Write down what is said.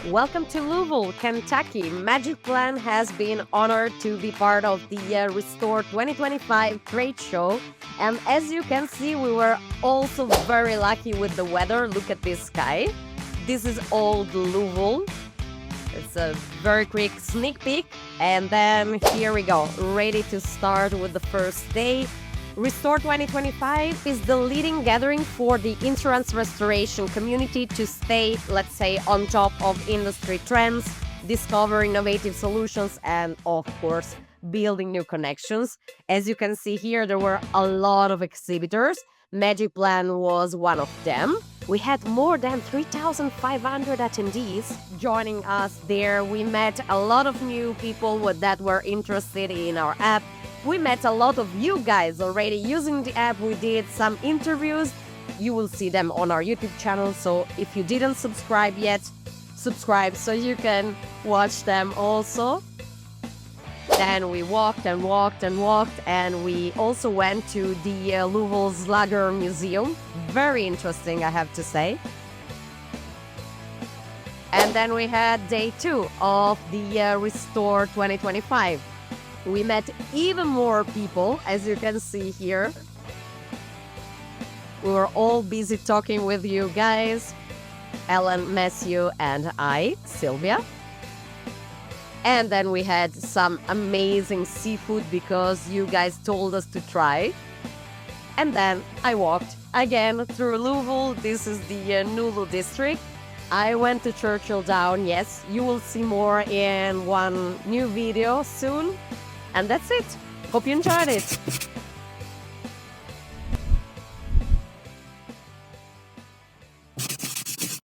Welcome to Louisville, Kentucky. Magic Plan has been honored to be part of the Restore 2025 trade show. And as you can see, we were also very lucky with the weather. Look at this sky. This is old Louisville. It's a very quick sneak peek. And then here we go, ready to start with the first day. Restore 2025 is the leading gathering for the insurance restoration community to stay, let's say, on top of industry trends, discover innovative solutions, and of course, building new connections. As you can see here, there were a lot of exhibitors. Magic Plan was one of them. We had more than 3,500 attendees joining us there. We met a lot of new people that were interested in our app. We met a lot of you guys already using the app. We did some interviews. You will see them on our YouTube channel. So if you didn't subscribe yet, subscribe so you can watch them also. Then we walked and walked and walked, and we also went to the Louisville Slugger Museum. Very interesting, I have to say. And then we had day 2 of the Restore 2025. We met even more people, as you can see here. We were all busy talking with you guys, Ellen, Matthew, and I, Silvia. And then we had some amazing seafood because you guys told us to try. And then I walked again through Louisville. This is the Nulu district. I went to Churchill Down. Yes, you will see more in one new video soon. And that's it. Hope you enjoyed it.